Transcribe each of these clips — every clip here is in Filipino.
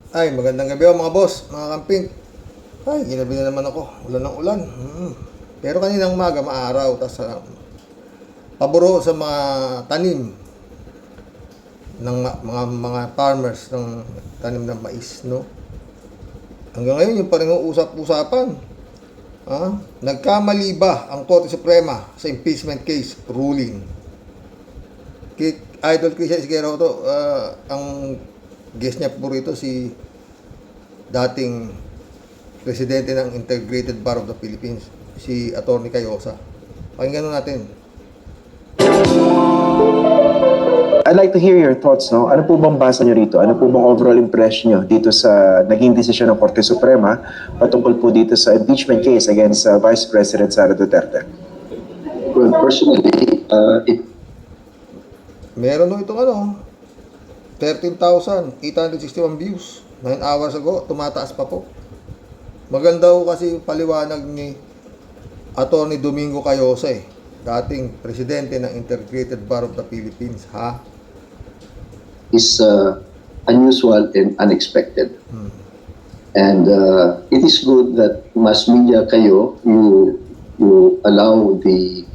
Ay, magandang gabi mga boss, mga kamping. Ay, ginabi na naman ako. Ulan ng ulan. Pero kaninang umaga, maaraw. Tapos paburo sa mga tanim ng mga farmers ng tanim ng mais, no? Hanggang ngayon, yung pa rin usap-usapan. Nagkamali ba ang Korte Suprema sa impeachment case ruling? Idol Christian Isguero to, ang guest niya po rito si dating presidente ng Integrated Bar of the Philippines, si Atty. Cayosa. Pakinggan natin. I'd like to hear your thoughts, no? Ano po bang basa nyo rito? Ano po bang overall impression nyo dito sa naging desisyon ng Korte Suprema patungkol po dito sa impeachment case against Vice President Sara Duterte? Well, personally, Meron nung itong 13,861 views. 9 hours ago, tumataas pa po. Maganda ho kasi paliwanag ni Atty. Domingo Cayosa dating presidente ng Integrated Bar of the Philippines, is unusual and unexpected. And it is good that mass media kayo, you allow the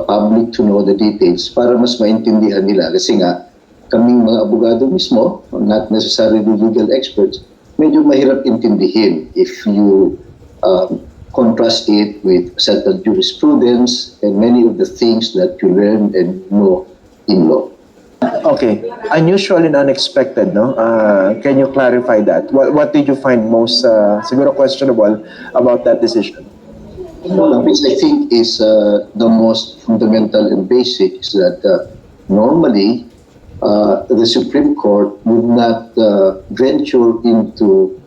public to know the details para mas maintindihan nila. Kasi nga, kaming mga abogado mismo, not necessarily legal experts, medyo mahirap intindihin if you contrast it with settled jurisprudence and many of the things that you learn and know in law. Okay, unusual and unexpected, no? Can you clarify that? What did you find most, siguro questionable about that decision? Which I think is the most fundamental and basic is that normally the Supreme Court would not venture into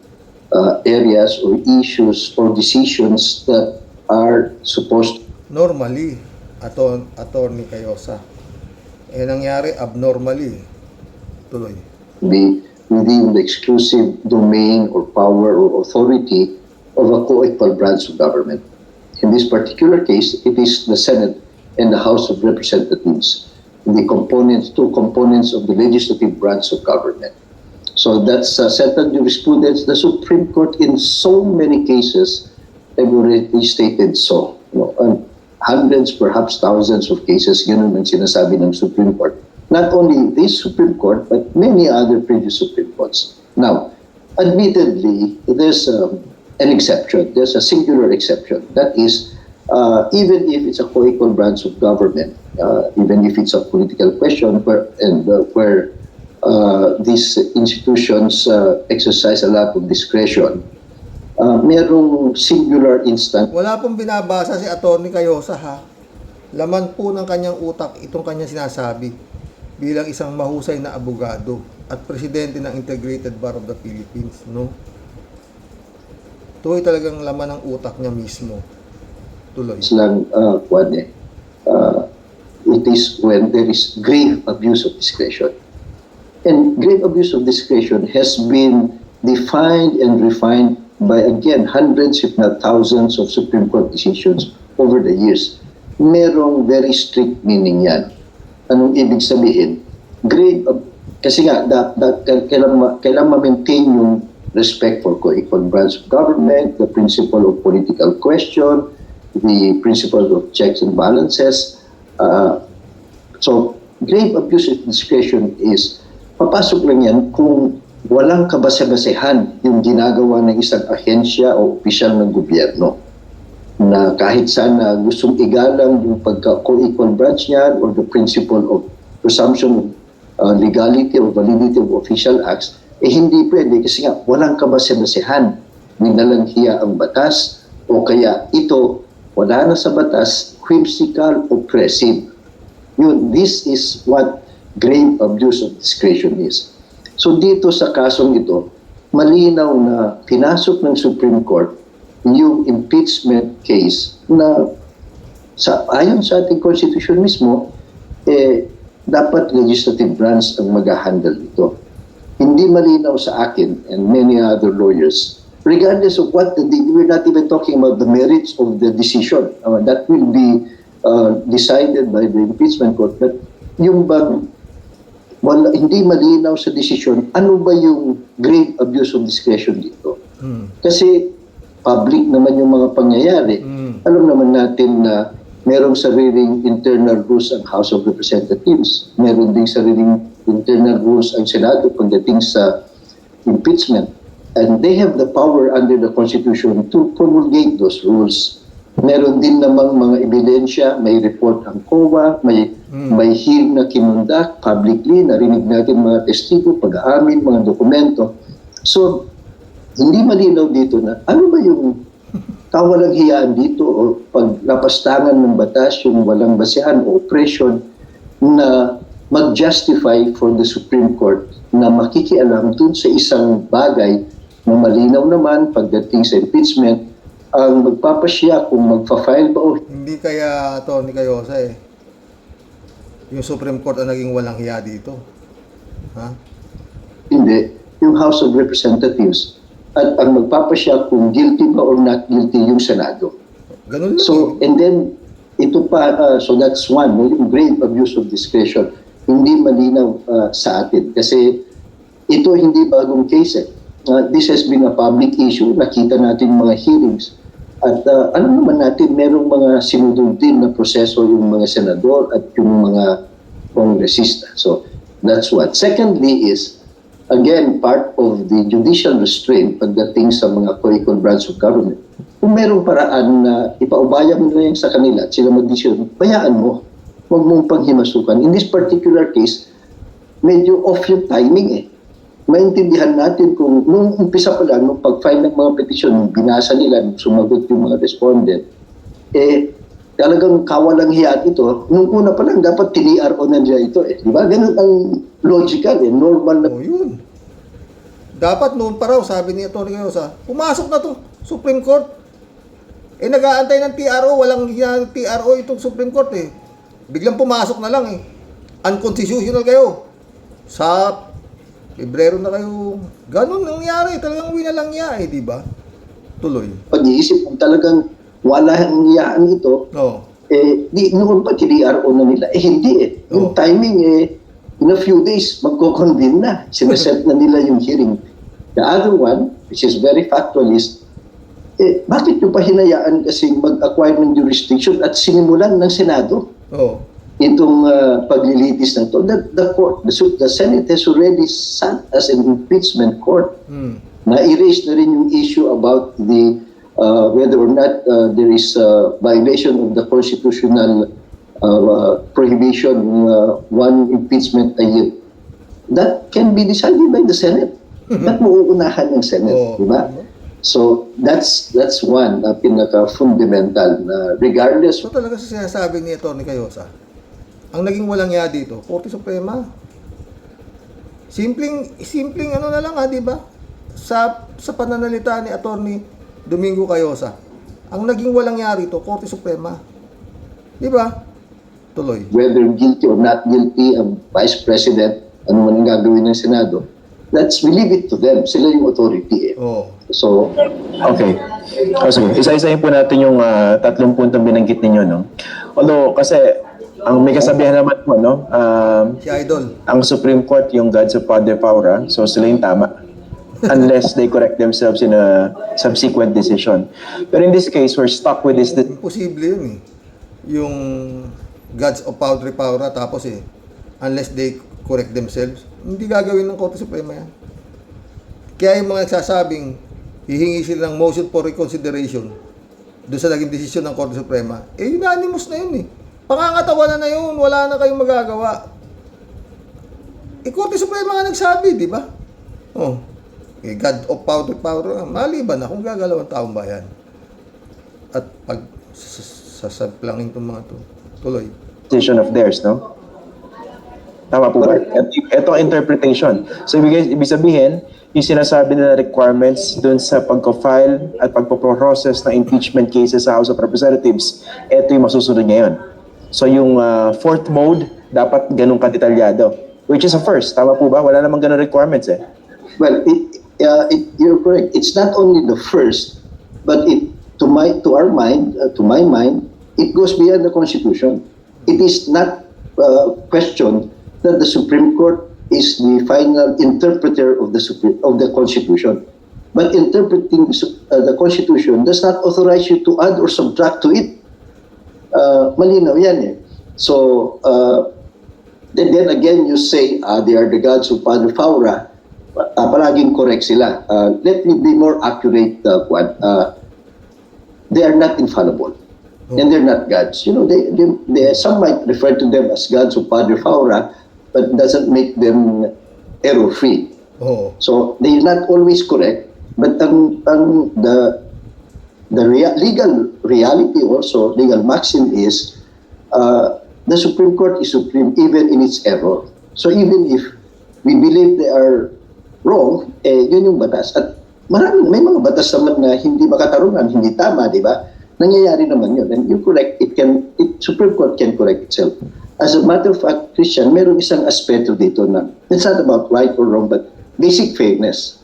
areas or issues or decisions that are supposed Normally, Atty. Cayosa. Nangyari abnormally. Tuloy. to be within the exclusive domain or power or authority of a co-equal branch of government. In this particular case, it is the Senate and the House of Representatives, two components of the legislative branch of government. So that's settled jurisprudence. The Supreme Court in so many cases have already stated so. And hundreds, perhaps thousands of cases, ganun ang sinasabi ng Supreme Court. Not only this Supreme Court, but many other previous Supreme Courts. Now, admittedly, there's an exception. There's a singular exception. That is, even if it's a co-equal branch of government, even if it's a political question where these institutions exercise a lot of discretion, merong singular instance. Wala pong binabasa si Atty. Cayosa, Laman po ng kanyang utak itong kanyang sinasabi bilang isang mahusay na abogado at presidente ng Integrated Bar of the Philippines, no? Ito ay talagang laman ng utak niya mismo. Tuloy. Lang, it is when there is grave abuse of discretion. And grave abuse of discretion has been defined and refined by, again, hundreds if not thousands of Supreme Court decisions over the years. Merong very strict meaning yan. Anong ibig sabihin? Kasi nga, kailangan ma-maintain yung respect for co-equal branch of government, the principle of political question, the principle of checks and balances. So, grave abuse of discretion is, papasok lang yan kung walang kabase-basehan yung ginagawa ng isang ahensya o opisyal ng gobyerno na kahit saan na gustong igalang yung pagka-co-equal branch niyan or the principle of presumption of legality or validity of official acts, hindi pwede kasi nga walang kabase-basehan. Minalanghiya ang batas o kaya ito wala na sa batas, whimsical, oppressive. This is what grave abuse of discretion is. So dito sa kasong ito, malinaw na pinasok ng Supreme Court yung impeachment case na ayon sa ating Constitution mismo, dapat legislative branch ang mag-handle ito. Hindi malinaw sa akin and many other lawyers, regardless of we're not even talking about the merits of the decision. That will be decided by the impeachment court. But yung bang hindi malinaw sa desisyon ano ba yung grave abuse of discretion dito. Kasi public naman yung mga pangyayari. Alam naman natin na merong sariling internal rules ang House of Representatives. Meron ding sariling internal rules ang Senado pagdating sa impeachment. And they have the power under the Constitution to promulgate those rules. Meron din namang mga ebidensya, may report ang COA, may hearing na kinundak publicly, narinig natin mga testigo, pag-aamin, mga dokumento. So, hindi malinaw dito na ano ba yung kawalang hiyaan dito o paglapastangan ng batas, yung walang basehan o oppression na mag-justify for the Supreme Court na makikialam dun sa isang bagay na malinaw naman pagdating sa impeachment ang magpapasya kung magpa-file ba o Hindi kaya Tony Cayosa yung Supreme Court ang naging walang hiya dito. Ha? hindi, yung House of Representatives at ang magpapasya kung guilty ba or not guilty yung Senado. Ganun lang. So, and then, ito pa, so that's one, no, yung grave abuse of discretion, hindi malinaw sa atin. Kasi ito hindi bagong case. This has been a public issue. Nakita natin mga hearings. At alam naman natin, merong mga sinunod din na proseso yung mga senador at yung mga kongresista. So, that's one. Secondly is, again, part of the judicial restraint pagdating sa mga co-equal branch of government. Kung merong paraan na ipaubaya mo na yan sa kanila at sila mag-desisyon, bayaan mo. Huwag mong panghimasukan. In this particular case, medyo off yung timing maintindihan natin kung nung umpisa pa lang, nung pag-file ng mga petisyon, nung binasa nila, nung sumagot yung mga respondent, talagang kawalang hiya ito. Nung una pa lang, dapat TDRO na niya ito. Di ba? Ganun ang logical, normal na. Oh, yun. Dapat noon pa raw, sabi ni Atty. Cayosa, pumasok na to Supreme Court. Nag-aantay ng TRO, walang TRO itong Supreme Court Biglang pumasok na lang Unconstitutional kayo. Sa Pebrero na kayo. Ganun nangyari. Talagang winalang niya di ba? Tuloy. Pag-iisip kung talagang wala ang hiyaan ito, di noon pa TDRO na nila. Hindi Yung timing in a few days, magko-convene na. Sineset na nila yung hearing. The other one, which is very factual, is bakit nyo pa hinayaan kasi mag-acquire ng jurisdiction at sinimulan ng Senado? Itong paglilitis ng to. The Senate has already sat as an impeachment court. Na-erase na rin yung issue about the whether or not there is a violation of the constitutional prohibition one impeachment a year. That can be decided by the Senate. Ba't mauunahan ng Senate? Diba? So, that's one pinaka-fundamental na regardless. So talaga sa sinasabi ni Atty. Cayosa, ang naging walang ya dito, Korte Suprema. Simpleng ano na lang di ba? Sa pananalita ni Atty. Domingo Cayosa, ang naging walang ya rito, Korte Suprema. Di ba? Tuloy. Whether guilty or not guilty ang Vice President, ano man ang gagawin ng Senado, we leave it to them. Sila yung authority So, okay. Sige. Isa-isahin po natin yung tatlong puntong binanggit ninyo, no? Although, kasi ang may kasabihan naman po, no? Si Idol. Ang Supreme Court, yung gods of Padre Paura, so sila yung tama. Unless they correct themselves in a subsequent decision. But in this case, we're stuck with this. Imposible yun Yung gods of Padre Paura, tapos unless they correct themselves, hindi gagawin ng Korte Suprema yan. Kaya yung mga nagsasabing, hihingi sila ng motion for reconsideration doon sa naging desisyon ng Korte Suprema, unanimous na yun Pangangatawanan na yun, wala na kayong magagawa. Korte Suprema nga nagsabi, di ba? God of Power, maliban na kung gagalaw ang taong bayan. At pag sasaplangin itong mga tuloy. Decision of theirs, no? Tama po ba? Ito ang interpretation. So, ibig sabihin, yung sinasabi na requirements dun sa pagko-file at pagpo-process ng impeachment cases sa House of Representatives, ito yung masusunod ngayon. So, yung fourth mode, dapat ganun kadetalyado. Which is a first. Tama po ba? Wala namang ganun requirements Well, you're correct. It's not only the first, but to my mind, it goes beyond the Constitution. It is not questioned that the Supreme Court is the final interpreter of the Constitution. But interpreting the Constitution does not authorize you to add or subtract to it. Malinaw yan eh. So, then again, you say they are the gods of Padre Faura. Palaging correct sila. Let me be more accurate. They are not infallible. And they're not gods. You know, some might refer to them as gods of Padre Faura, but doesn't make them error-free. Oh. So they are not always correct, but the legal reality also, legal maxim is the Supreme Court is supreme even in its error. So even if we believe they are wrong, yun yung batas. At may mga batas naman na hindi makatarungan, hindi tama, di ba? Nangyayari naman yun. And you correct, Supreme Court can correct itself. As a matter of fact, Christian, meron isang aspeto dito na it's not about right or wrong, but basic fairness.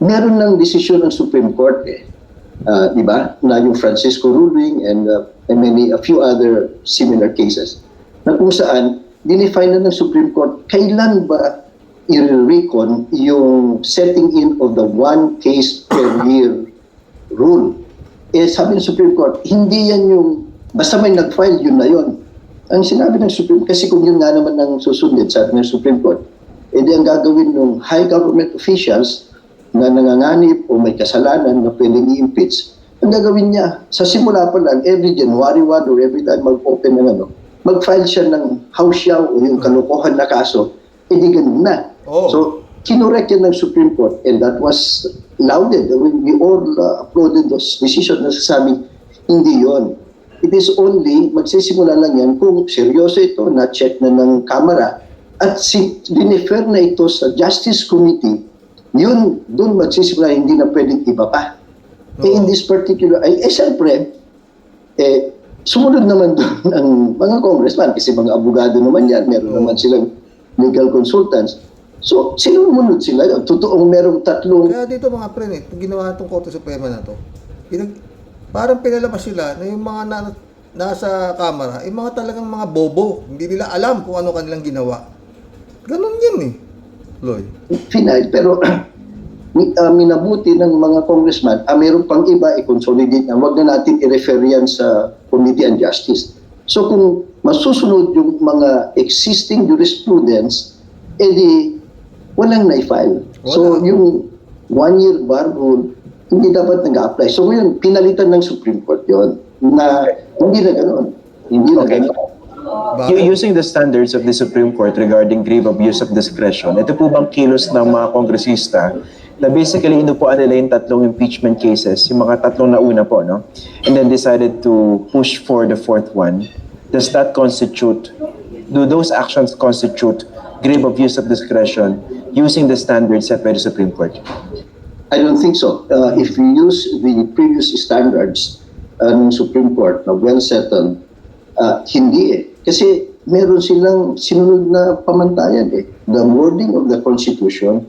Meron ng desisyon ng Supreme Court di ba? Na yung Francisco ruling and a few other similar cases. Na kung saan, dinefine na ng Supreme Court, kailan ba i-recon yung setting in of the one case per year rule. Sabi ng Supreme Court, hindi yan yung, basta may nag-file, yun na yun. Ang sinabi ng Supreme Court, kasi kung yun nga naman ang susundin sa ng Supreme Court, di ang gagawin ng high government officials na nanganganib o may kasalanan na pwedeng i-impeach, ang gagawin niya, sa simula pa lang, every January 1 or every time mag-open ng mag-file siya ng house yaw o yung kalokohan na kaso, di ganun na. Oh. So, kinorek yan ng Supreme Court and that was lauded. We all applauded those decisions na sasabing hindi yon. It is only, magsisimula lang yan kung seryoso ito, na-check na ng Kamara at dinefer na ito sa Justice Committee, yun, dun magsisimula, hindi na pwedeng iba pa. In this particular, siyempre, sumunod naman doon ang mga congressman kasi mga abogado naman yan, meron naman silang legal consultants. So, sinunod sila. Totoong merong tatlong... Kaya dito mga pre, ginawa itong Korte Suprema na to, parang pinalabas sila na yung mga nasa Kamara, yung mga talagang mga bobo. Hindi nila alam kung ano kanilang ginawa. Ganun yan eh, Loy. Final, pero minabuti ng mga congressman, meron pang iba i-consolidate na wag na natin i-refer yan sa Committee on Justice. So kung masusunod yung mga existing jurisprudence, edi walang na-file. So yung one-year bar rule, hindi dapat nag-apply. So ngayon, pinalitan ng Supreme Court yon na hindi na gano'n. Hindi na gano'n. Using the standards of the Supreme Court regarding grave abuse of discretion, ito po bang kilos ng mga kongresista na basically inupuan nila yung tatlong impeachment cases, yung mga tatlong nauna po, no? And then decided to push for the fourth one. Does that constitute, do those actions constitute grave abuse of discretion using the standards set by the Supreme Court? I don't think so. If we use the previous standards ng Supreme Court na well settled, hindi eh. Kasi meron silang sinunod na pamantayan eh. The wording of the Constitution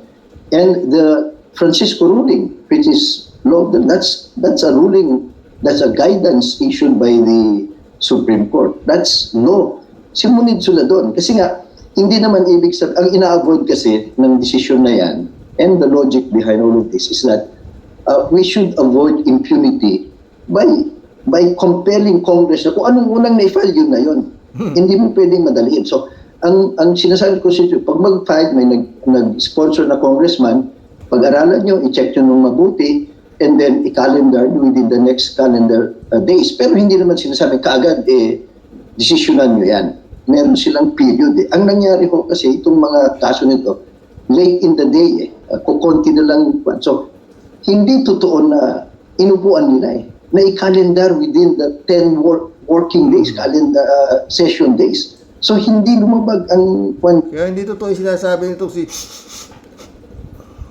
and the Francisco ruling, which is law, that's a ruling, that's a guidance issued by the Supreme Court. That's law. Simunid sila doon. Kasi nga, hindi naman ibig sabihin, ang ina-avoid kasi ng desisyon na yan, and the logic behind all of this is that we should avoid impunity by compelling Congress na kung anong unang na-file, yun na yun. Hindi mo pwedeng madaliin. So, ang sinasabi ko sa inyo, pag mag-file, may nag-sponsor na congressman, pag-aralan nyo, i-check nyo nung mabuti, and then i-calendar within the next calendar days. Pero hindi naman sinasabi kaagad, desisyonan nyo yan. Meron silang period. Ang nangyari ko kasi, itong mga kaso nito, late in the day, kukunti na lang. So, hindi totoo na inupuan nila na i-calendar within the 10 working days, calendar session days. So, hindi lumabag ang... Kaya hindi totoo yung sinasabi nito si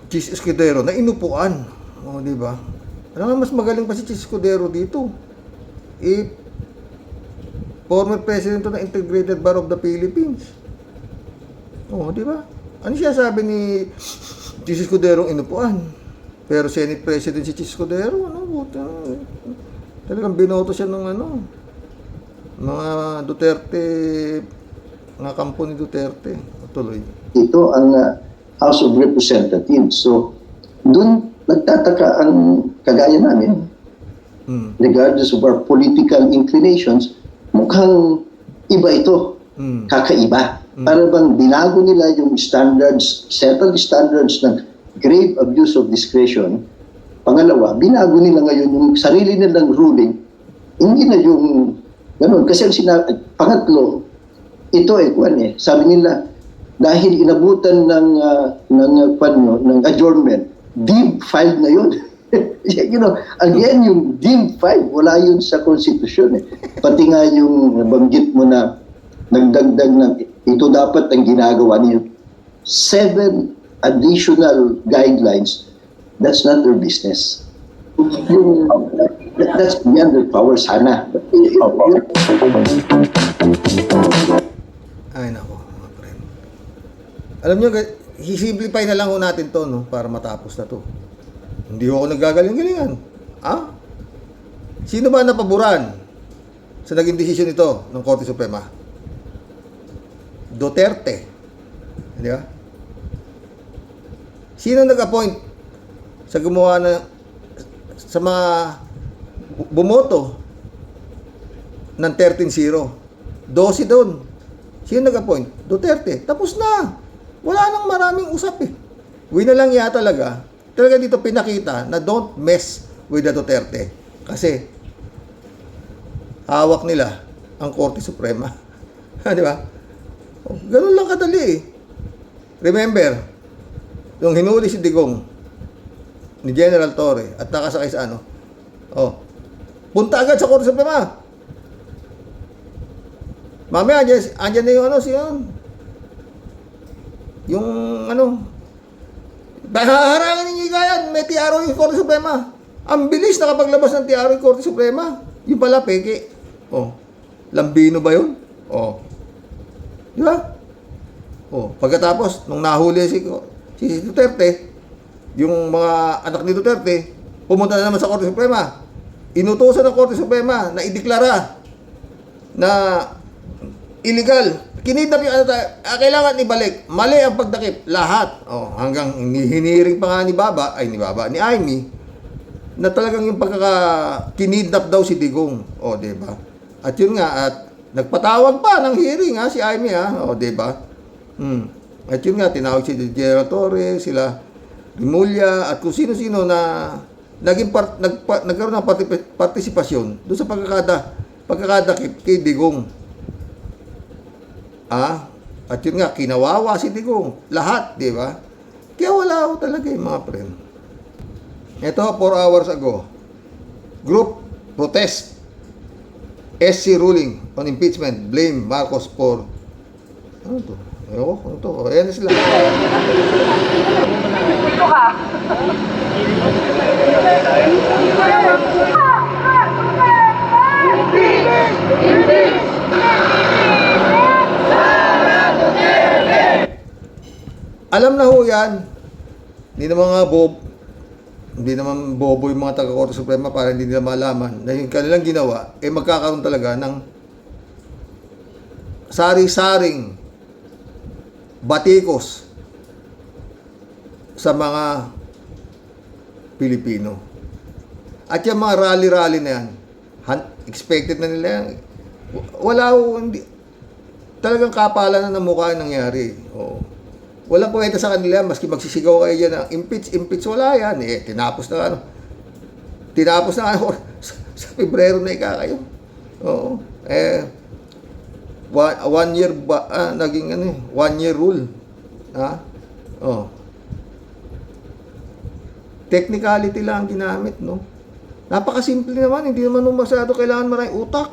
Chis Escudero na inupuan. O, di ba? Alam nga, mas magaling pa si Chis Escudero dito. Former President ng Integrated Bar of the Philippines. O, di ba? Ano siya sabi ni Chis Escudero inupuan? Pero Senate President si Chis Escudero, talagang binoto siya ng mga Duterte Nga kampo ni Duterte. Tuloy. Ito ang House of Representatives. So, doon nagtataka ang kagaya namin, regardless of our political inclinations, mukhang iba ito, kakaiba. Para bang binago nila yung standards, settled standards ng grave abuse of discretion. Pangalawa, binago nila ngayon yung sarili nilang ruling, hindi na yung ganun. Kasi ang pangatlo, ito sabi nila, dahil inabutan ng adjournment, deemed filed na yun. Again, yung deemed filed, wala yun sa konstitusyon. Pati nga yung banggit mo na nagdagdag ng ito dapat ang ginagawa niyo. 7 additional guidelines, that's not their business. That's beyond their power sana. Ay, nako, mga friend. Alam nyo, hisimplify na lang ho natin to, no, para matapos na to. Hindi ho ako naggagaling-galingan. Sino ba napaboran sa naging desisyon ito ng Korte Suprema? Duterte. Di ba? Sino nag-appoint sa gumawa sa mga bumoto ng 13-0? 12 doon. Sino nag-appoint? Duterte. Tapos na. Wala nang maraming usap eh. Na lang yata talaga dito pinakita na don't mess with the Duterte. Kasi hawak nila ang Korte Suprema. Di ba? Ganun lang kadali eh. Remember, yung hinuli si Digong ni General Torre at nakasakay sa punta agad sa Korte Suprema. Mamaya, andyan na yung haharangan ninyo yan, may TRO yung Korte Suprema. Ang bilis nakapaglabas ng TRO yung Korte Suprema. Yung pala, peke. Lambino ba yun? Di ba? Pagkatapos, nung nahuli si Duterte, yung mga anak ni Duterte, pumunta na naman sa Korte Suprema. Inutusan ng Korte Suprema na ideklara na illegal. Kinidnap yung kailangan ibalik. Mali ang pagdakip. Lahat. Hanggang hinihiring pa nga ni Amy, na talagang yung kinidnap daw si Digong. Diba? At yun nga, at nagpatawag pa ng hearing si Amy diba? At yun nga, tinawag si General Torre, sila Rimulya, at kung sino-sino na nagkaroon ng partisipasyon doon sa pagkakadakip kay Digong. At yun nga, kinawawa si Digong. Lahat, di ba? Kaya wala ako talaga mga friend. Ito, 4 hours ago, group protest SC ruling on impeachment, blame Marcos for ano to? Ano to? Ayan na sila. Dito ka. Alam na ho yan. Hindi naman bobo yung mga taga-Korte Suprema para hindi nila malaman na yung kanilang ginawa, magkakaroon talaga ng sari-saring batikos sa mga Pilipino. At yung mga rally-rally na yan, expected na nila yan. Wala ho, hindi. Talagang kapalan na ng mukha yung nangyari. Walang kwenta sa kanila, maski magsisigaw kayo dyan ng impeach, wala yan. Tinapos na sa Pebrero na kayo. Oo. 1 year naging 1 year rule. Technicality lang ang ginamit, no? Napakasimple naman, hindi naman masyado kailangan maraming utak.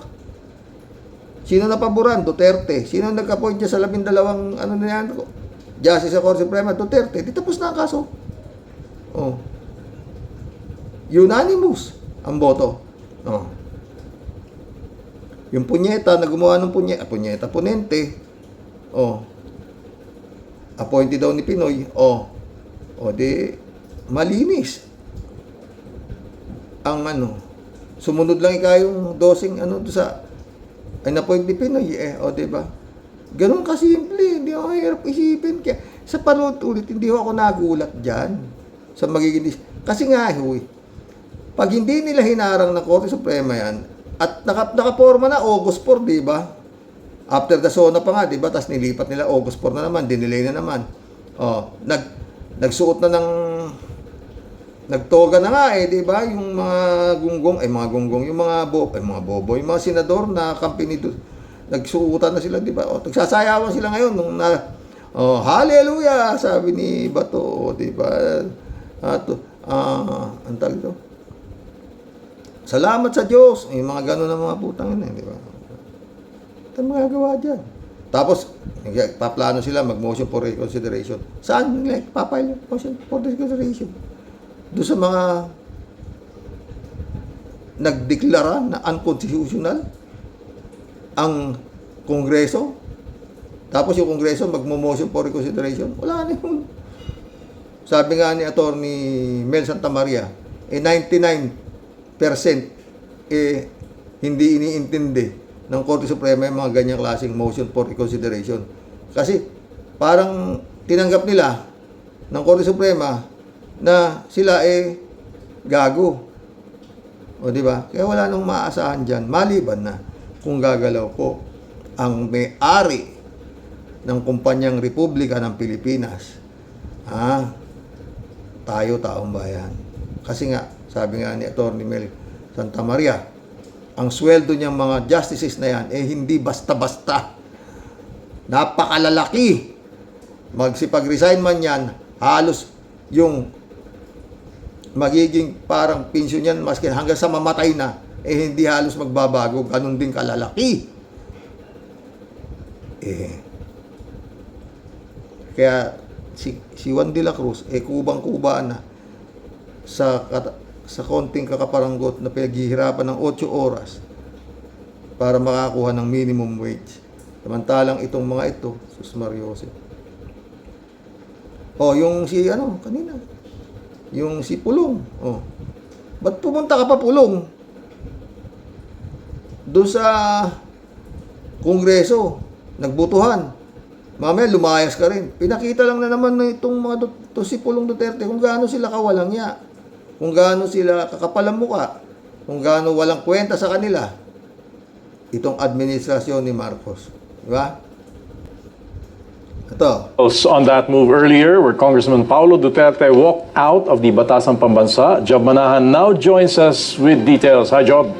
Sino napaboran? Duterte. Sino nagka-point dyan sa 12 na yan? Justice sa Korte Suprema, Duterte. Di tapos na ang kaso. Unanimous ang boto. Yung punyeta na gumawa ng punyeta, ponente. Appointed daw ni Pinoy. Di malinis. Ang sumunod lang yung dosing sa na-appoint ni Pinoy. Diba? Ganun kasimple, hindi ako mahirap isipin. Kaya sa panood ulit, hindi ako nagulat dyan sa magiging kasi nga, pag hindi nila hinarang ng Korte Suprema yan, at nakaporma na August 4, di ba? After the SONA pa nga, di ba? Tapos nilipat nila August 4 na naman, dinelay na naman. Oh, nagsuot na ng nagtoga na nga di ba? Yung mga gunggong, yung mga bobo, yung mga senador na company doon. Nagsuutan na sila, di ba? Nagsasayawan sila ngayon nung hallelujah, sabi ni Bato, di ba? Ang tawag ito. Salamat sa Diyos. Yung mga gano'n ng mga putang ina, di ba? Ito magagawa dyan. Tapos, paplano sila mag-motion for reconsideration. Saan nila papile motion for reconsideration? Doon sa mga nagdeklara na unconstitutional ang Kongreso. Tapos yung Kongreso magmo-motion for reconsideration. Wala na yun. Sabi nga ni Attorney Mel Santamaria, 99% hindi iniintindi ng Korte Suprema yung mga ganyang klaseng motion for reconsideration. Kasi parang tinanggap nila ng Korte Suprema na sila gago. O di ba? Kaya wala nang maaasahan diyan maliban na kung gagalaw po ang may-ari ng kumpanyang Republika ng Pilipinas. Tayo, taong bayan. Kasi nga, sabi nga ni Atty. Mel Santamaria, ang sweldo niyang mga justices na yan, hindi basta-basta. Napakalalaki. Magsipag-resign man yan, halos yung magiging parang pensyon yan, maski hanggang sa mamatay na, hindi halos magbabago. Ganun din kalalaki. Kaya si Juan de la Cruz kubang-kuba na sa konting kakaparanggot na pinaghihirapan ng 8 oras para makakuha ng minimum wage. Samantalang itong mga ito, sus Mariose. Yung si kanina. Yung si Pulong. Ba't pumunta ka pa, Pulong? Doon sa Kongreso, nagbutuhan. Mamaya lumayas ka rin. Pinakita lang na naman na itong mga si Pulong Duterte kung gaano sila kawalang ya. Kung gaano sila kakapalang muka. Kung gaano walang kwenta sa kanila. Itong administrasyon ni Marcos. Di ba? Ito. On that move earlier, where Congressman Paulo Duterte walked out of the Batasang Pambansa, Job Manahan now joins us with details. Hi, Job.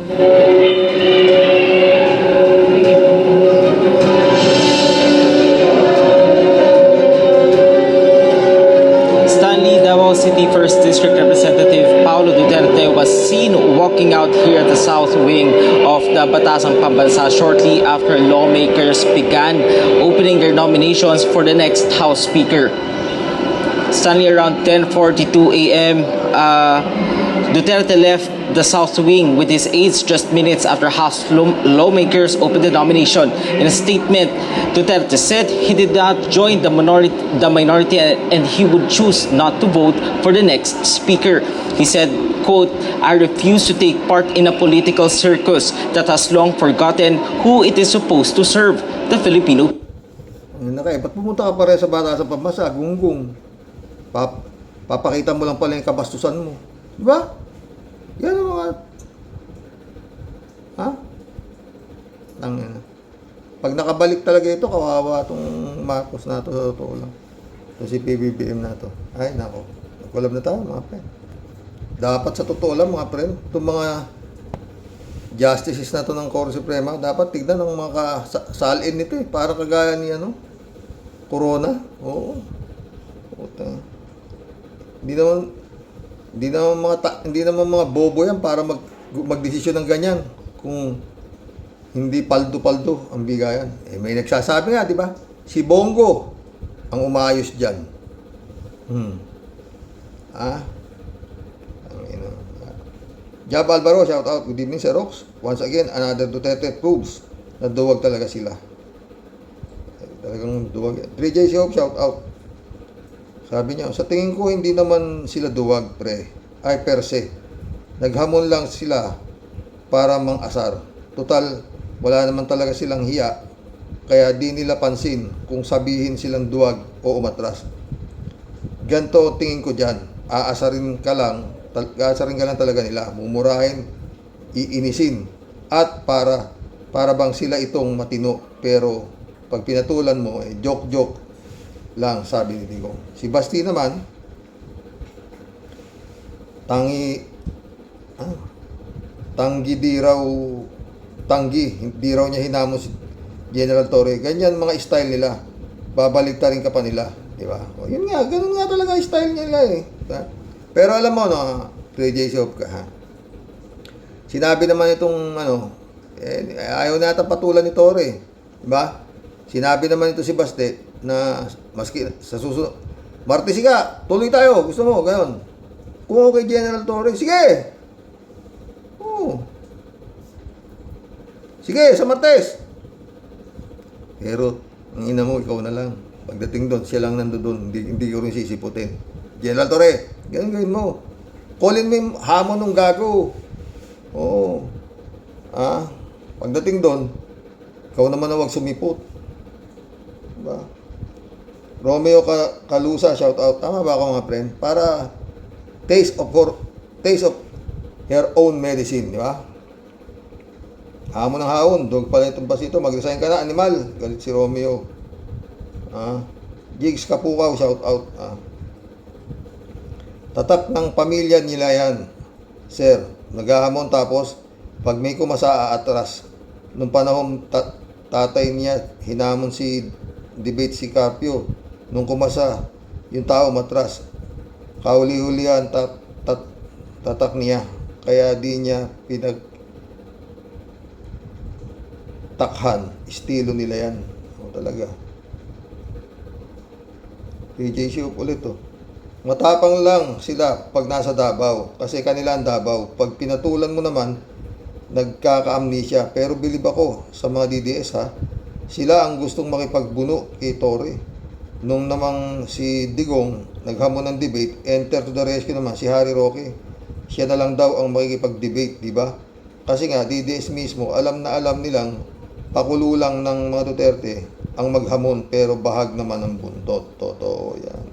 Davao City 1st District Representative Paulo Duterte was seen walking out here at the south wing of the Batasang Pambansa shortly after lawmakers began opening their nominations for the next House Speaker. Suddenly around 10:42 a.m., Duterte left the South Wing with his aides just minutes after House lawmakers opened the nomination. In a statement, Duterte said he did not join the minority and he would choose not to vote for the next speaker. He said, quote, "I refuse to take part in a political circus that has long forgotten who it is supposed to serve, the Filipino." Ba't pumunta ka pa rin sa Batasang Pambansa, gunggong? Papakita mo lang pala yung kabastusan mo. Diba? Yan ang mga... Pag nakabalik talaga ito, kawawa itong Marcos na ito sa totoo lang. Ito si PBBM na ito. Ay, nako. Nagkulab na tayo, mga friend. Dapat sa totoo lang, mga friend, itong mga justices na ito ng Korte Suprema, dapat tignan ng mga salin nito para kagaya ni Corona. Oo. Puta. Hindi naman mga bobo yan para magdesisyon ng ganyan kung hindi paldo-paldo ang bigayan. May nagsasabi nga, di ba? Si Bongo ang umayos diyan. Jab Alvaro, shout out. Good evening, Sir Rox. Once again, another Duterte proves na duwag talaga sila. Talagang duwag. 3J Hope, shout out. Sabi niya, sa tingin ko hindi naman sila duwag, pre. Ay, per se. Naghamon lang sila para mang-asar. Total, wala naman talaga silang hiya kaya di nila pansin kung sabihin silang duwag o umatras. Ganto tingin ko dyan, aasarin ka lang talaga nila, mumurahin, iinisin, at para bang sila itong matino, pero pag pinatulan mo, joke-joke lang, sabi ni Digong. Si Basti naman, tanggi, di raw niya hinamon si General Torre. Ganyan mga style nila. Babaligtarin ka pa nila, di ba? O, yun nga, ganun nga talaga yung style nila eh. Diba? Pero alam mo, no, 3J Shop ka, ha? Sinabi naman itong, ayaw na yata patulan ni Torre, di ba? Sinabi naman ito si Baste na maski sa susunod, Martes ka, tuloy tayo, gusto mo, gayon. Kung okay General Torre, sige! Oo. Sige, sa Martes! Pero, ang ina mo, ikaw na lang. Pagdating doon, siya lang nandoon, hindi ko rin sisiputin. General Torre, ganun gawin mo. Callin mo yung hamon ng gago. Oo. Pagdating doon, ikaw naman na huwag sumipot. Diba? Romeo Calusa, shout out. Tama ba ako mga friend? Para taste of her own medicine, di ba? Hamon ng haon, dog pala itong pasito, mag-resign ka na, animal. Galit si Romeo. Jigs Kapukaw, shout out. Tatak ng pamilya nila yan, sir. Naghahamon tapos, pag may kumasa, aatras. Nung panahon, tatay niya, hinamon si debate si Carpio. Nung kumasa, yung tao matras. Kauli-hulihan, tatak niya. Kaya di niya takhan, estilo nila yan. O talaga. PJ Shop ulit Matapang lang sila pag nasa Davao. Kasi kanila ang Davao. Pag pinatulan mo naman, nagkaka-amnesia. Pero bilib ako sa mga DDS ha. Sila ang gustong makipagbuno kay Torre. Nung namang si Digong naghamon ng debate, enter to the rescue naman si Harry Roque. Siya na lang daw ang makikipag-debate, di ba? Kasi nga, DDS mismo, alam na alam nilang pakululang ng mga Duterte ang maghamon, pero bahag naman ang buntot. Totoo yan.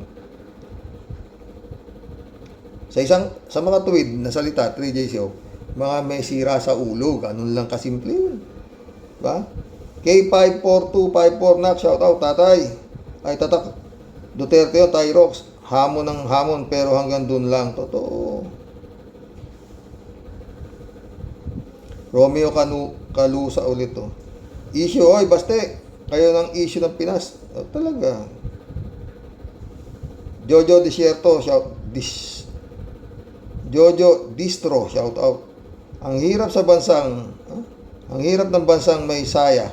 Sa mga tuwid na salita, 3J Show, mga may sira sa ulo, ganun lang kasimple yun. Diba? K54254 nak, shout out, tatay. Ay, tatak. Duterte yun, Tyrox. Hamon ng hamon, pero hanggang dun lang. Totoo. Romeo Calusa ulit Issue, oy, baste. Kayo ng issue ng Pinas. Talaga. Jojo Desierto, Jojo Distro, shout out. Ang hirap ng bansang may saya.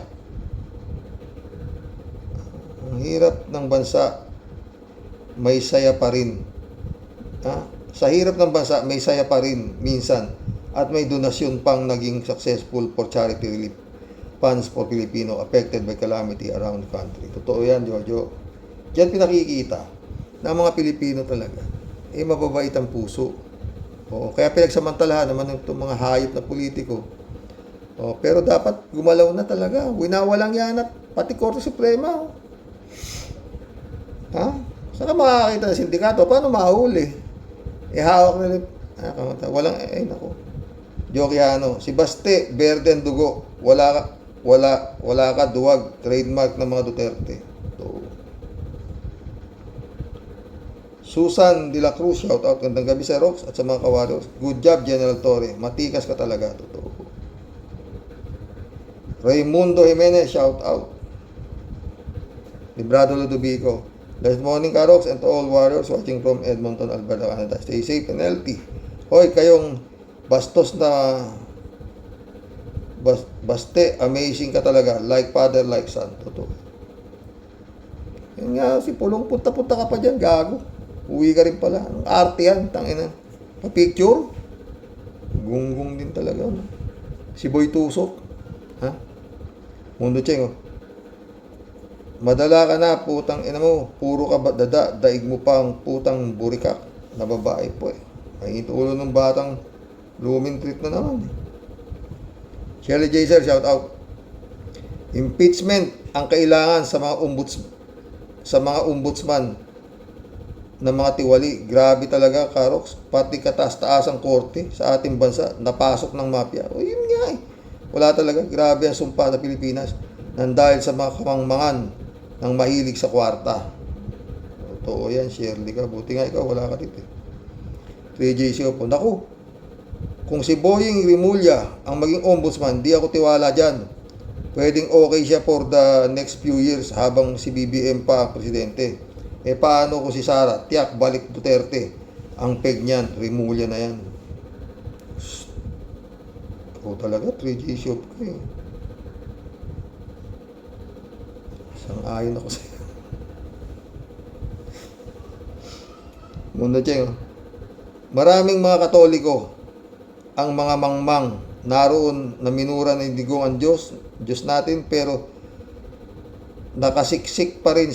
Ang hirap ng bansa, may saya pa rin. Sa hirap ng bansa, may saya pa rin minsan. At may donasyon pang naging successful for charity relief funds for Filipino affected by calamity around the country. Totoo yan, Jojo. Diyan pinakikita na mga Pilipino talaga, mababait ang puso. Kaya pinagsamantalahan naman itong mga hayop na politiko. Pero dapat gumalaw na talaga. Winawalang yan at pati Korte Suprema. Saan ka makakita ng sindikato? Paano mahuli? Hawak na rin. Walang, nako. Jokiano, si Baste, Verde and Dugo. Wala ka duwag. Trademark ng mga Duterte. Susan De La Cruz, shout out. Gandang gabi sa Rox at sa mga kawalos. Good job, General Torre. Matikas ka talaga. Totoo. Raimundo Jimenez, shout out. Librado Ludovico. Good morning, Karox, and to all warriors watching from Edmonton, Alberta, Canada. Stay safe and healthy. Hoy, kayong bastos na Baste, amazing ka talaga. Like father, like son. Totoo. Yan nga, si Pulong, punta-punta ka pa dyan, gago. Uwi ka rin pala. Ang arte yan, tangina. Pa-picture. Gunggong din talaga. Si Boy Tusok. Mundo Cheng, Madala ka na, putang ina mo. Puro ka daig mo pang putang burikak na babae po May ulo ng batang lumin treat na naman Shelly Jaser, shout out. Impeachment ang kailangan sa mga ombudsman ng mga tiwali. Grabe talaga, Karox. Pati kataas-taasang korte sa ating bansa, napasok ng mafia. O yun nga eh. Wala talaga. Grabe ang sumpa sa Pilipinas nang dahil sa mga kamangmangan ng mahilig sa kwarta. Totoo yan, Shirley ka. Buti nga ikaw, wala ka dito eh. 3JC po. Naku, kung si Boying Rimulya ang maging ombudsman, di ako tiwala dyan. Pwedeng okay siya for the next few years habang si BBM pa ang presidente. Eh paano kung si Sara? Tiyak, balik Duterte. Ang peg niyan, Rimulya na yan. Ako talaga, 3G shop ko eh. Sang-ayon ako sa'yo. Mundo Cheng, maraming mga Katoliko ang mga mangmang naroon na minura ng digong ang Diyos natin, pero nakasiksik pa rin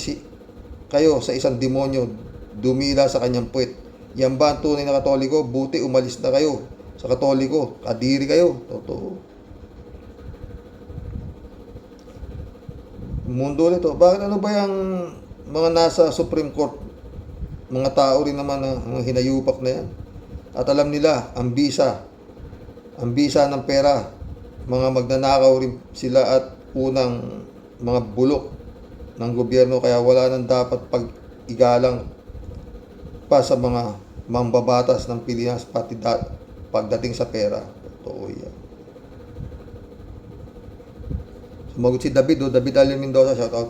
kayo sa isang demonyo, dumila sa kanyang puwet. Yan ba ang tunay na Katoliko? Buti umalis na kayo sa Katoliko. Kadiri kayo. Totoo. Mundo nito. Bakit ano ba yung mga nasa Supreme Court? Mga tao rin naman na mga hinayupak na yan. At alam nila, ang bisa ng pera. Mga magnanakaw rin sila at unang mga bulok ng gobyerno, kaya wala nang dapat pag-igalang pa sa mga mambabatas ng Pilipinas pagdating sa pera. Totoo yan. Sumagot si David, David Allen Mendoza, shout out.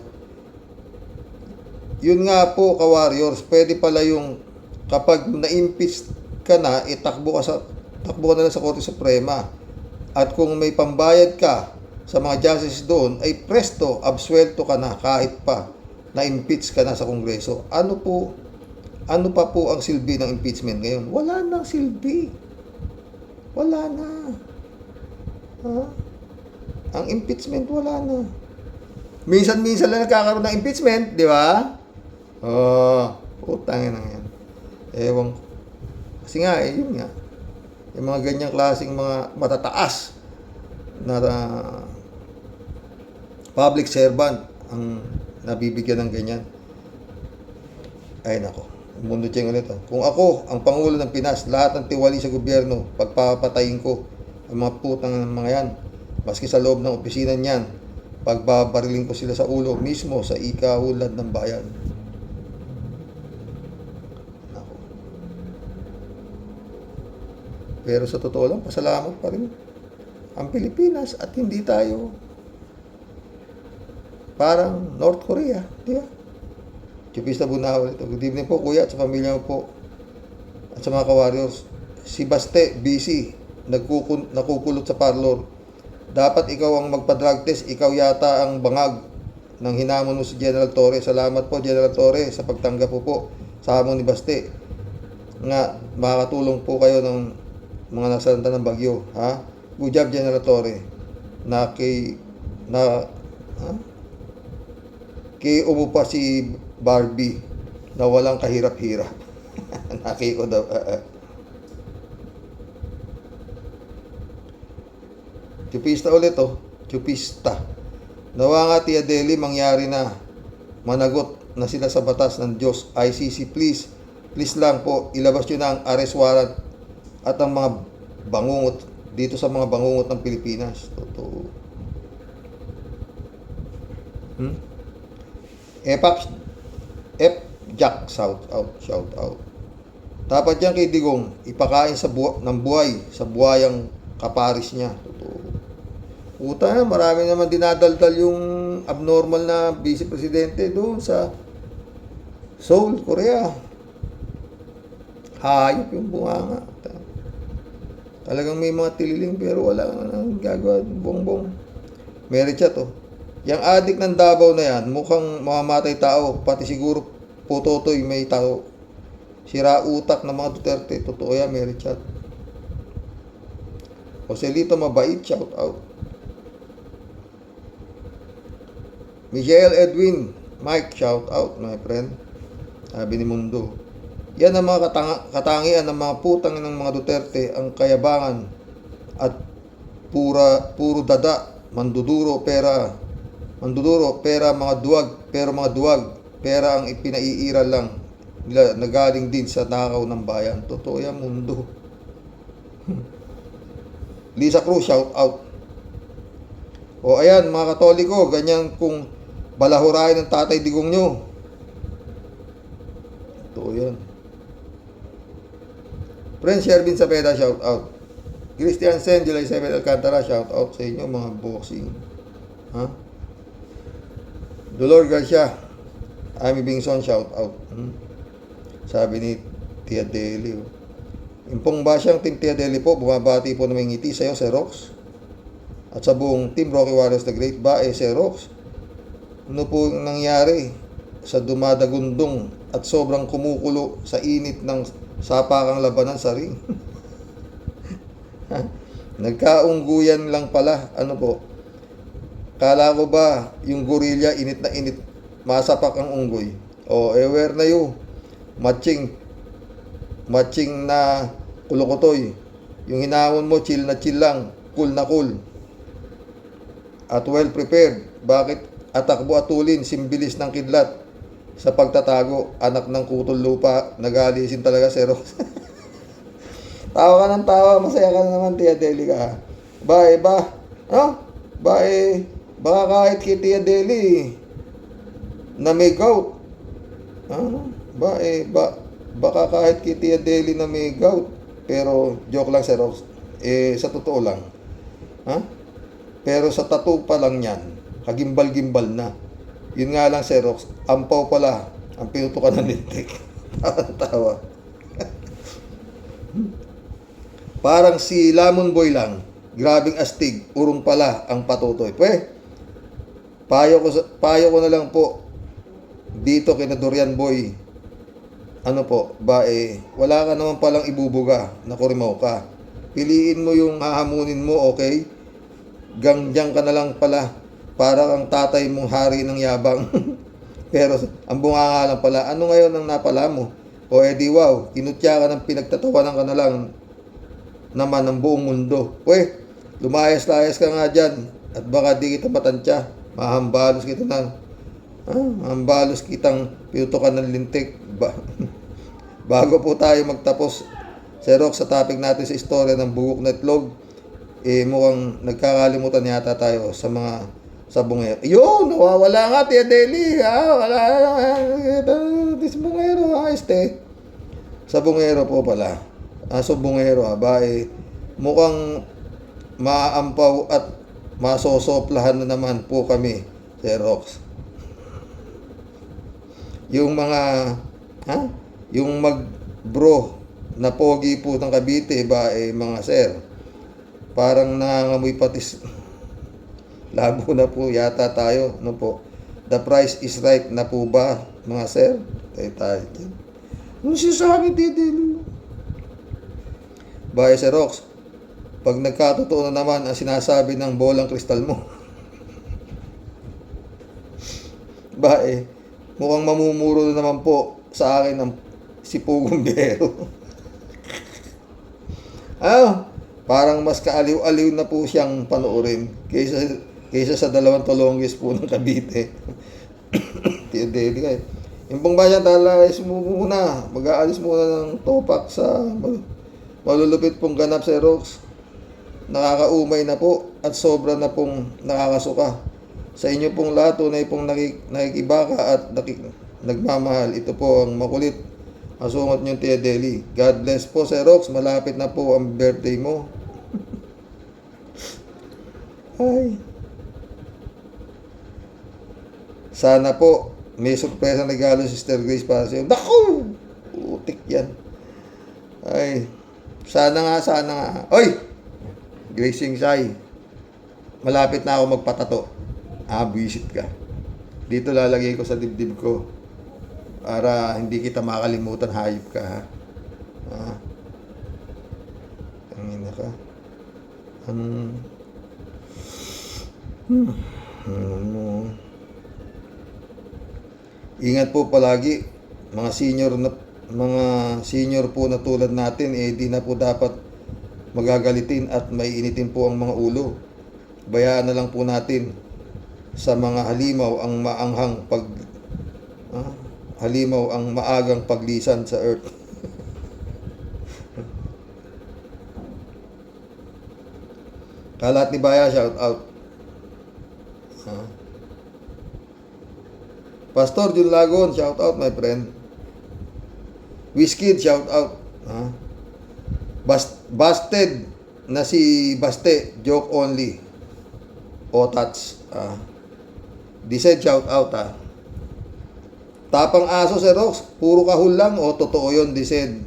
Yun nga po, ka-warriors, pwede pala yung kapag na-impeach ka na, takbo ka na lang sa Korte Suprema. At kung may pambayad ka sa mga justices doon, ay presto, absuelto ka na kahit pa na-impeach ka na sa Kongreso. Ano pa po ang silbi ng impeachment ngayon? Wala nang silbi. Wala na. Ha? Ang impeachment, wala na. Minsan-minsan lang nagkakaroon ng impeachment, di ba? Utangin na yan. Ewan ko. Kasi nga, yun nga. Yung mga ganyang klaseng mga matataas na public servant ang nabibigyan ng ganyan. Ay nako, mundo Cheng ulit. Kung ako ang Pangulo ng Pinas, lahat ng tiwali sa gobyerno, pagpapatayin ko ang mga putang ng mga yan. Maski sa loob ng opisina niyan, pagbabariling ko sila sa ulo mismo sa ikahulad ng bayan. Nako. Pero sa totoo lang, pasalamat pa rin ang Pilipinas at hindi tayo parang North Korea, di ba? Chupista Bunawal ito. Good evening po, kuya, at sa pamilya mo po. At sa mga ka-warriors. Si Baste, busy, nakukulot sa parlor. Dapat ikaw ang magpa-drug test. Ikaw yata ang bangag ng hinamon mo si General Torre. Salamat po, General Torre, sa pagtanggap po sa hamon ni Baste. Nga, makakatulong po kayo ng mga nasalanta ng bagyo. Ha? Good job, General Torre. Kay umupa si Barbie na walang kahirap-hirap. Nakiko daw. Chupista ulit Chupista. Nawa nga Tia Deli, mangyari na. Managot na sila sa batas ng Diyos. ICC, please lang po, ilabas nyo na ang arrest warrant at ang mga bangungot dito sa mga bangungot ng Pilipinas. Totoo. Jack, shout out. Dapat yan kay Digong, ipakain ng buhay sa buhayang kaparis niya. Totoo. Puta na, marami naman dinadaldal yung abnormal na vice presidente doon sa Seoul, Korea. Hayop yung bunganga. Talagang may mga tililing pero wala nang gagawa. Bongbong. Merit siya to. Yang adik ng Davao na yan, mukhang mamamatay tao. Pati siguro putotoy may tao. Sira utak ng mga Duterte. Totoo yan, merit siya. Joselito mabait, shout out. Michelle Edwin, Mike, shout out, my friend. Sabi ni Mundo. Yan ang mga katangian ng mga putang ng mga Duterte, ang kayabangan at puro dada, manduduro, pera, Manduduro, pera mga duwag, pero mga duwag, pera ang ipinaiiral lang nila na galing din sa nakaw ng bayan. Totoo yan, mundo. Lisa Cruz, shout out. O ayan, mga Katoliko, ganyan kung balahurain ng Tatay Digong nyo. Totoo yan. Prince Shervin Sapeda, shout out. Christian Sen, July 7 Alcantara, shout out sa inyo mga boxing. Ha? Dolor Garcia, Amy Bingson, shout out. Sabi ni Tia Deli. Impong Basyang Team Tia Deli po, bumabati po na may ngiti sa'yo, Sir Rox. At sa buong Team Rocky Warriors the Great, Sir Rox. Ano po yung nangyari sa dumadagundong at sobrang kumukulo sa init ng sapakang labanan sa ring? Nagkaungguyan lang pala. Ano po? Kala ko ba yung gorilla init na init, masapak ang unggoy? O, where na you? Matching na kulukotoy. Yung hinahon mo, chill na chill lang. Cool na cool. At well prepared. Bakit atakbo atulin, simbilis ng kidlat sa pagtatago, anak ng kutol lupa, nagalisin talaga si Rox. Tawa ka ng tawa, masaya ka na naman, Tia Deli ka. Baka kahit kay Tia Deli na may gout. Baka kahit kay Tia Deli na may gout. Pero joke lang, Sir Rox. Sa totoo lang. Pero sa tattoo pa lang yan, kagimbal-gimbal na. Yun nga lang, Sir Rox, ampaw pala ang pinutukan ng lintik. Tawa. Parang si Lamon Boy lang. Grabing astig, urong pala ang patutoy. Payo ko na lang po dito kina Dorian Boy. Ano po, wala ka naman palang ibubuga na kurimaw ka. Piliin mo yung hahamunin mo, okay? Gangdyang ka na lang pala. Para kang tatay mong hari ng yabang. Pero ang bunganga lang pala, ano ngayon ang napala mo? O edi wow, kinutya ka ng pinagtatawanan ka na lang naman ng buong mundo. Lumayas-layas ka nga dyan. At baka di kita matansya. Mahambalos kita na. Mahambalos kitang pinutukan ng lintik. Bago po tayo magtapos, Sir Rox, sa topic natin sa istorya ng bugok na itlog, mukhang nagkakalimutan yata tayo sa mga sabungero. Yun, nawawala nga, Tia Deli. Wala. Sabungero, sabungero po pala. Sabungero, mukhang maampaw at masosoplahan na naman po kami, Sir Rox. Yung mga, yung mag-bro na pogi po ng Cavite, mga sir, parang nangangamoy patis. Labo na po yata tayo, no po. The price is right na po ba, mga sir? Tayo dyan. Ano siya sa akin, Didi? Sir Rox, pag nagkatotoo na naman ang sinasabi ng bolang kristal mo, mukhang mamumuro na naman po sa akin ng si Pugong Biyero. Parang mas kaaliw-aliw na po siyang panoorin kaysa sa dalawang tolongges po ng Cavite. Tia Deli ka. Yung pong bayan, talayas mo muna. Mag-aalis muna ng topak sa malulupit pong ganap, Sir Rox. Nakakaumay na po at sobra na pong nakakasuka. Sa inyo pong lahat, tunay pong nakikibaka at nagmamahal. Ito po ang makulit. Masungot nyo, Tia Deli. God bless po, Sir Rox. Malapit na po ang birthday mo. Ay. Sana po may surpresa regalo si Sister Grace para sa iyo. Naku! Putik yan. Ay. Sana nga. Oy! Gracing Sai. Malapit na ako magpatato. Visit ka. Dito lalagay ko sa dibdib ko. Para hindi kita makalimutan, hayop ka, ha? Tangina ka. Ingat po palagi, mga senior po na tulad natin, di na po dapat magagalitin at maiinitin po ang mga ulo. Bayaan na lang po natin sa mga halimaw ang maanghang halimaw ang maagang paglisan sa earth. Kalat ni Baya, shout out. Pastor Jun Lagon, shout out my friend. Whiskey, shout out. Busted na si Baste, joke only. Otats. Decide, shout out Tapang aso si Rox, puro kahul lang o totoo yun, Decide.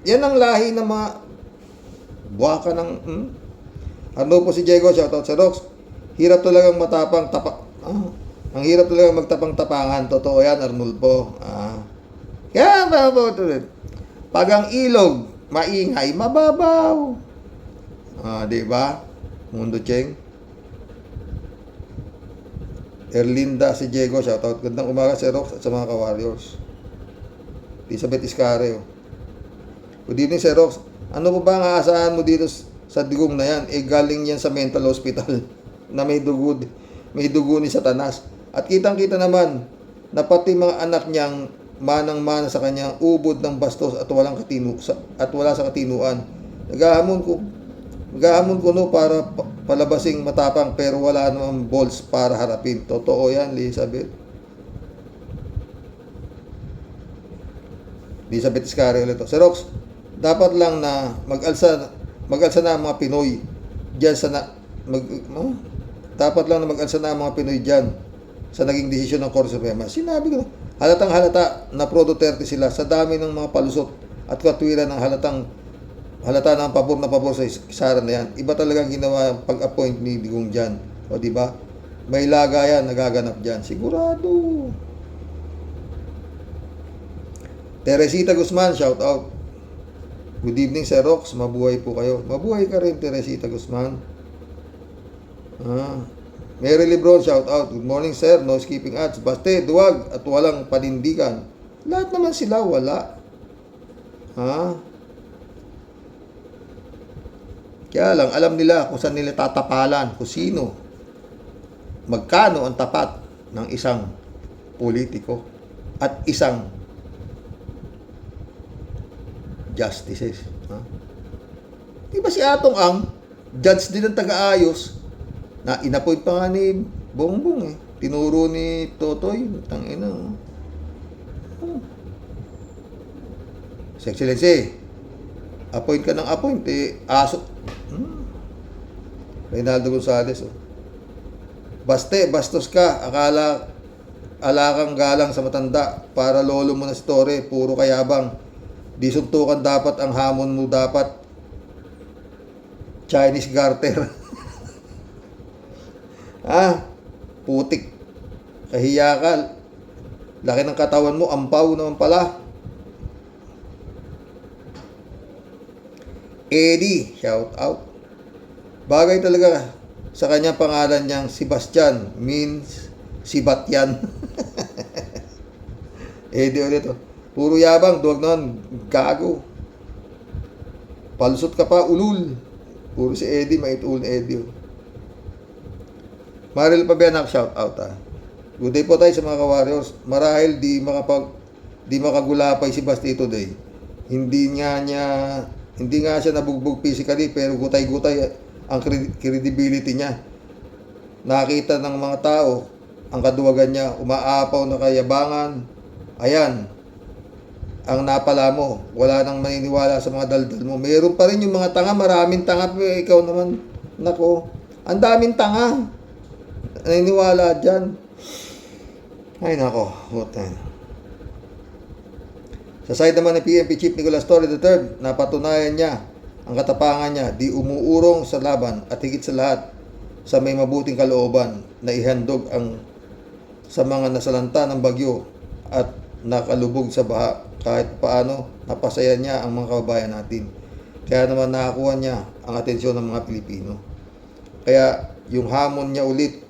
Yan ang lahi ng mga buwaka ng ano po si Diego, shout out sa Rox. Hirap talagang matapang ang hirap talagang magtapang-tapangan. Totoo yan, Arnulfo. Kaya pag ang ilog maingay, mababaw. Di ba? Mundo Cheng. Erlinda si Diego, shoutout. Gandang umaga si Rox at sa mga ka-warriors. Elizabeth Iscareo. Good evening si Rox. Ano po ba ang aasahan mo dito sa digong na yan? Galing yan sa mental hospital na may dugo ni Satanas. At kitang-kita naman na pati mga anak niyang manang-mana sa kanyang ubod ng bastos at wala sa katinuan. Naghahamon ko no para palabasing matapang pero wala namang balls para harapin. Totoo yan, Elizabeth. Elizabeth Iscareo ulit. Sir Rox, dapat lang na mag-alsa na ang mga Pinoy diyan dapat lang na mag-alsa na ang mga Pinoy diyan sa naging desisyon ng Korte Suprema. Sinabi ko, halatang halata na pro Duterte sila sa dami ng mga palusot at katwiran ng halata ng pabor na pabor sa Sara na yan. Iba talagang ginawa ang pag-appoint ni Digong dyan. O diba? May laga yan, nagaganap dyan. Sigurado. Teresita Guzman, shout out. Good evening, Sir Rox. Mabuhay po kayo. Mabuhay ka rin, Teresita Guzman. Mary Lebron, shout out. Good morning, sir. No skipping ads. Baste, duwag at walang panindigan. Lahat naman sila wala. Kaya lang, alam nila kung saan nila tatapalan, kung sino, magkano ang tapat ng isang politiko at isang justices. Di ba si Atong Ang, judge din ng taga-ayos, na inapoint pa nga ni Bongbong tinuro ni Totoy, tangina. His Excellency, appoint ka ng appoint, aso. Reynaldo Gonzales, Baste, bastos ka, alakang galang sa matanda, para lolo mo na si Torre, puro kayabang. Di suntukan dapat ang hamon mo, dapat Chinese garter. Putik. Kahiyakal. Laki ng katawan mo, ampaw naman pala. Eddie, shout out. Bagay talaga sa kanyang pangalan niyang Sebastian, means Sibatyan. Eddie ulit. Puro yabang, duwag naman, gago. Palusot ka pa, ulul. Puro si Eddie, mait-ul Eddie. Maril Pabianak, shout out. Good day po tayo sa mga ka-warriors. Marahil di makagulapay si Basti today. Hindi nga siya nabugbog physically, pero gutay-gutay ang credibility niya. Nakita ng mga tao ang kaduwagan niya, umaapaw na kayabangan. Ayan, ang napala mo. Wala nang maniniwala sa mga daldal mo. Meron pa rin yung mga tanga, maraming tanga. Ikaw naman, nako, ang daming tanga. Naniniwala dyan. Ay nako, sa side naman ng PNP Chief Nicolas Torre III, napatunayan niya ang katapangan niya, di umuurong sa laban at higit sa lahat sa may mabuting kalooban na ihandog sa mga nasalanta ng bagyo at nakalubog sa baha. Kahit paano, napasaya niya ang mga kababayan natin. Kaya naman nakakuha niya ang atensyon ng mga Pilipino. Kaya yung hamon niya ulit,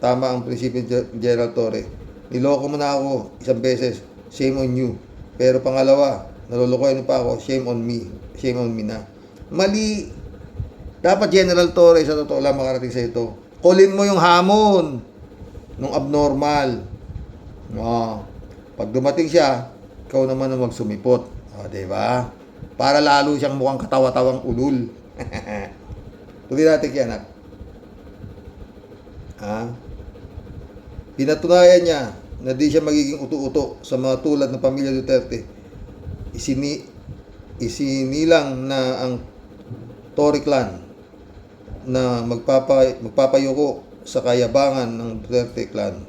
tama ang prinsipyo ni General Torre. Niloko mo na ako isang beses, shame on you. Pero pangalawa, nalulukoy pa ako, shame on me. Shame on me na. Mali. Dapat General Torre, sa totoo lang makarating sa ito. Kulin mo yung hamon. nung abnormal. Oh, pag dumating siya, ikaw naman ang magsumipot. O, diba? Para lalo siyang mukhang katawa-tawang ulul. Tuloy natin kaya, anak. Pinatunayan niya na di siya magiging uto-uto sa mga tulad ng pamilya Duterte. Isinilang na ang Tory clan na magpapayuko sa kayabangan ng Duterte clan.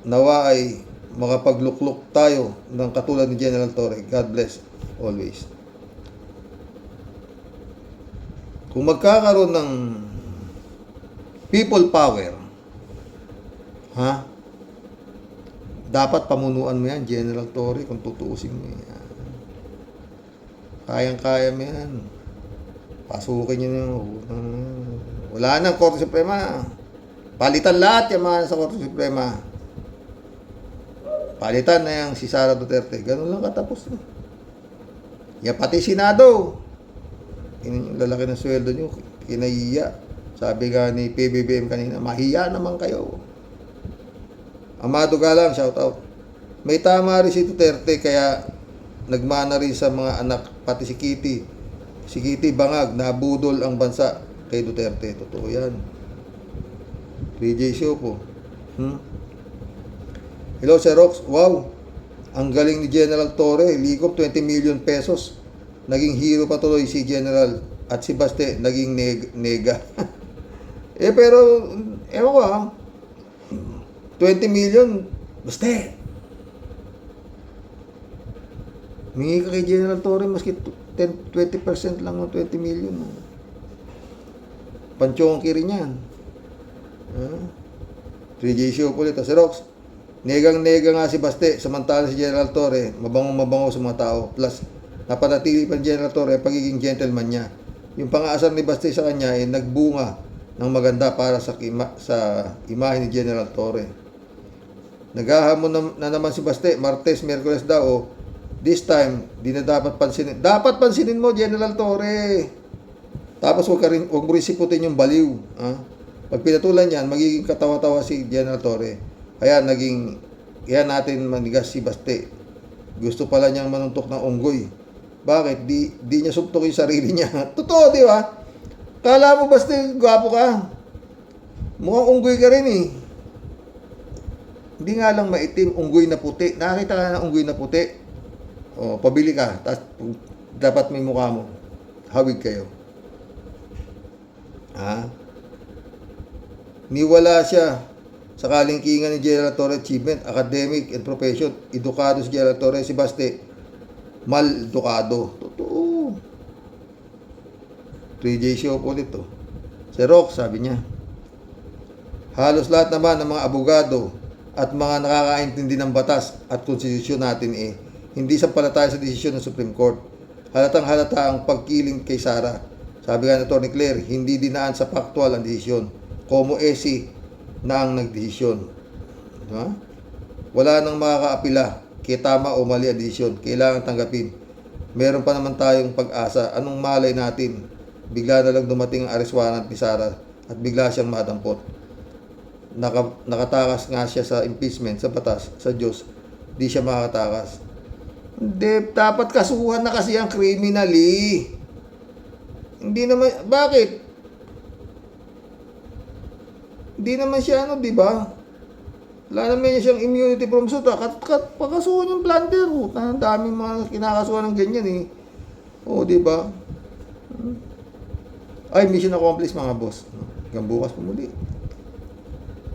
Nawa ay makapaglukluk tayo ng katulad ni General Torre. God bless always. Kung magkakaroon ng people power, dapat pamunuan mo yan, General Torre, kung tutuusin mo yan. Kayang-kaya mo yan. Pasukin nyo na. Wala nang Korte Suprema. Palitan lahat yung mga sa Korte Suprema. Palitan na yung si Sara Duterte. Ganun lang katapos. Yan pati Senado. Yung lalaki ng sweldo nyo, kinahiya. Sabi nga ni PBBM kanina, mahiya naman kayo. Amado Galang, shout out. May tama rin si Duterte, kaya nagmana rin sa mga anak, pati si Kitty. Si Kitty Bangag, nabudol ang bansa kay Duterte. Totoo yan. 3J show po. Hello, Sir Rox. Wow. Ang galing ni General Torre. Likop 20 million pesos. Naging hero pa tuloy si General. At si Baste, naging nega. Pero, ewan ko 20 million, Baste. Mingi ka kay General Torre, maski 20% lang ng 20 million. Panchongki rin yan. 3J show po ulit. Si Rox, negang-nega nga si Baste, samantala si General Torre, mabangong-mabango sa mga tao. Plus, napanatili pa ni General Torre pagiging gentleman niya. Yung pang-aasar ni Baste sa kanya ay nagbunga ng maganda para sa imahe ni General Torre. Naghahamon na naman si Baste, Martes, Miyerkules daw. This time, di na dapat pansinin. Dapat pansinin mo, General Torre. Tapos huwag mo rin siputin yung baliw. Pag pinatulan yan, magiging katawa-tawa si General Torre. Kaya natin manigas si Baste. Gusto pala niyang manuntok ng unggoy. Bakit? Di niya subtok yung sarili niya. Totoo, di ba? Kala mo Baste, gwapo ka. Mukhang unggoy ka rin eh. Hindi nga lang maitim, unggoy na puti. Nakakita ka na unggoy na puti. O, pabili ka. Tapos, dapat may mukha mo. Hawig kayo. Niwala siya sa kalingkingan ni General Torre achievement, academic and profession. Edukado si General Torre. Si Baste, mal edukado. Totoo. 3J show po dito. Si Rock, sabi niya, halos lahat naman ng mga abogado at mga nakakaintindi ng batas at konstitusyon natin hindi sampalataya sa desisyon ng Supreme Court. Halatang halata ang pagkiling kay Sara. Sabi nga ni Atty. Claire, hindi dinaan sa factual ang desisyon. Como esi na ang nagdesisyon. Wala nang makakaapila kaya tama o mali ang desisyon. Kailangan tanggapin. Meron pa naman tayong pag-asa. Anong malay natin? Bigla na lang dumating ang arrest warrant ni Sara at bigla siyang madampot. Nakatakas nga siya sa impeachment, sa batas, sa Diyos. Di siya makatakas. Hindi, dapat kasuhan na kasi ang criminally. Hindi naman, bakit? Hindi naman siya di ba? Wala naman siyang immunity from suit. Pagkasuhan yung plunder. Ang daming mga kinakasuhan ng ganyan di ba? Ay, mission accomplished mga boss. Hanggang bukas po muli.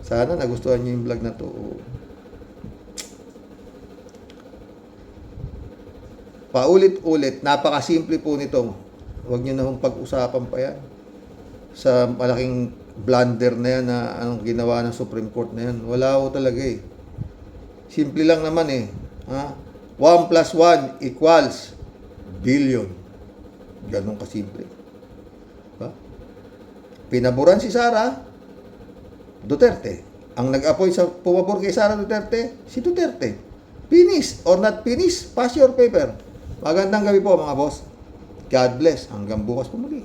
Sana nagustuhan niyo yung vlog na to. Paulit-ulit, napakasimple po nito. Huwag niyo na hong pag-usapan pa yan. Sa malaking blunder na yan na anong ginawa ng Supreme Court na yan. Wala ho talaga Simple lang naman 1 plus 1 equals billion. Ganun kasimple. Pinaboran si Sara Duterte. Ang nag-appoint sa pumabor kay Sara Duterte, si Duterte. Finish or not finish, pass your paper. Magandang gabi po mga boss. God bless. Hanggang bukas po muli.